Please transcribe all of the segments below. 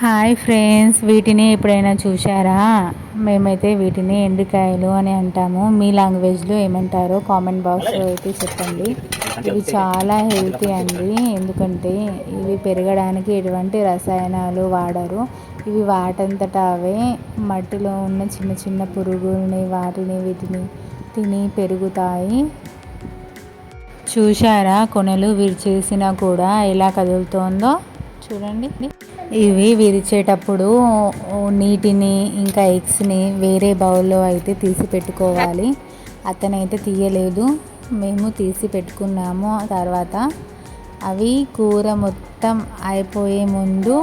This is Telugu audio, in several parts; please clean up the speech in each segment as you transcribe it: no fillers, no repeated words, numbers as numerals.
హాయ్ ఫ్రెండ్స్, వీటిని ఎప్పుడైనా చూశారా? మేమైతే వీటిని ఎండ్రికాయలు అని అంటాము. మీ లాంగ్వేజ్లో ఏమంటారో కామెంట్ బాక్స్లో అయితే చెప్పండి. ఇవి చాలా హెల్తీ అండి, ఎందుకంటే ఇవి పెరగడానికి ఎటువంటి రసాయనాలు వాడరు. ఇవి వాటంతట అవే మట్టిలో ఉన్న చిన్న చిన్న పురుగుల్ని వీటిని తిని పెరుగుతాయి. చూశారా కొనలు విరిచేసినా కూడా ఎలా కదులుతోందో చూడండి. ఇవి విరిచేటప్పుడు నీటిని ఇంకా ఎగ్స్ని వేరే బౌల్లో అయితే తీసి పెట్టుకోవాలి. అతనైతే తీయలేదు, మేము తీసి పెట్టుకున్నాము. తర్వాత అవి కూర మొత్తం అయిపోయే ముందు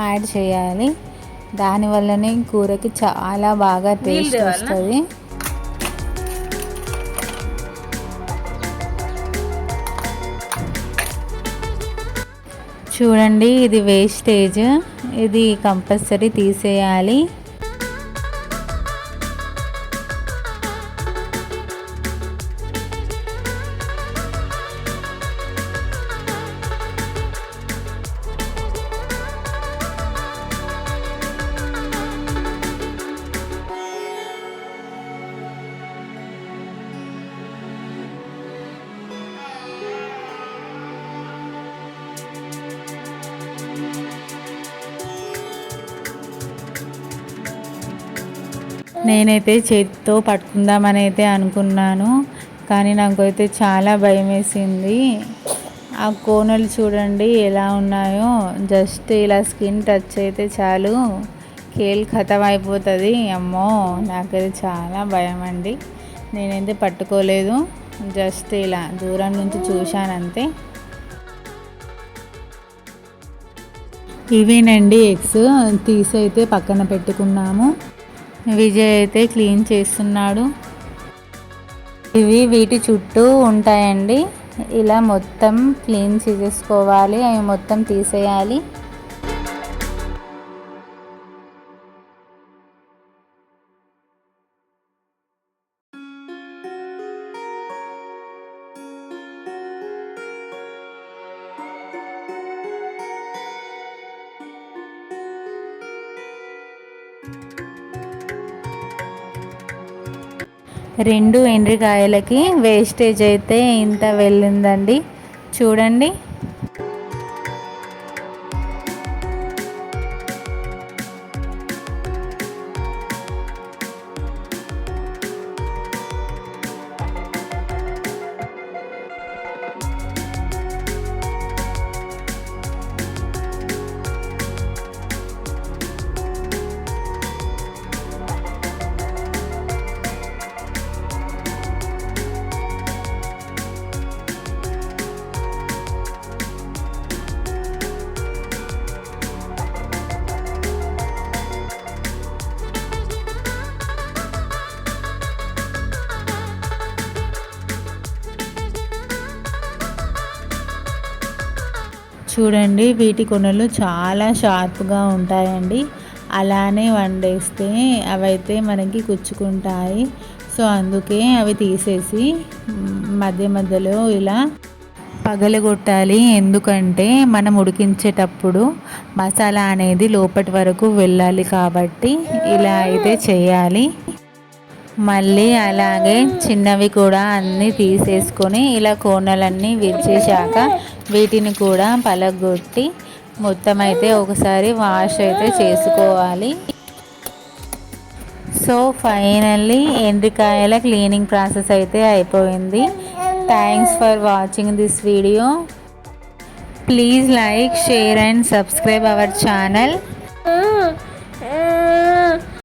యాడ్ చేయాలి. దానివల్లనే కూరకి చాలా బాగా టేస్ట్ వస్తుంది. చూడండి, ఇది వేస్టేజ్, ఇది కంపల్సరీ తీసేయాలి. నేనైతే చేతితో పట్టుకుందామని అయితే అనుకున్నాను, కానీ నాకైతే చాలా భయం వేసింది. ఆ కోనలు చూడండి ఎలా ఉన్నాయో, జస్ట్ ఇలా స్కిన్ టచ్ అయితే చాలు కేల్ ఖతం అయిపోతుంది. అమ్మో, నాకైతే చాలా భయం అండి. నేనైతే పట్టుకోలేదు, జస్ట్ ఇలా దూరం నుంచి చూశాను అంతే. ఇవేనండి ఎగ్స్, తీసి అయితే పక్కన పెట్టుకున్నాము. విజయ్ అయితే క్లీన్ చేస్తున్నాడు. ఇవి వీటి చుట్టూ ఉంటాయండి, ఇలా మొత్తం క్లీన్ చేసేసుకోవాలి, అవి మొత్తం తీసేయాలి. రెండు ఎండ్రికాయలకి వేస్టేజ్ అయితే ఇంత వెళ్ళిందండి, చూడండి. చూడండి, వీటి కొనలు చాలా షార్ప్గా ఉంటాయండి. అలానే వండేస్తే అవైతే మనకి కుచ్చుకుంటాయి. సో అందుకే అవి తీసేసి మధ్య మధ్యలో ఇలా పగలగొట్టాలి. ఎందుకంటే మనం ఉడికించేటప్పుడు మసాలా అనేది లోపటి వరకు వెళ్ళాలి, కాబట్టి ఇలా అయితే చేయాలి. మళ్ళీ అలాగే చిన్నవి కూడా అన్నీ తీసేసుకొని ఇలా కోనలన్నీ విరిచేశాక వీటిని కూడా పలగొట్టి మొత్తం అయితే ఒకసారి వాష్ అయితే చేసుకోవాలి. సో ఫైనల్లీ ఎండ్రికాయల క్లీనింగ్ ప్రాసెస్ అయితే అయిపోయింది. Thanks for watching this video. Please like, share and subscribe our channel.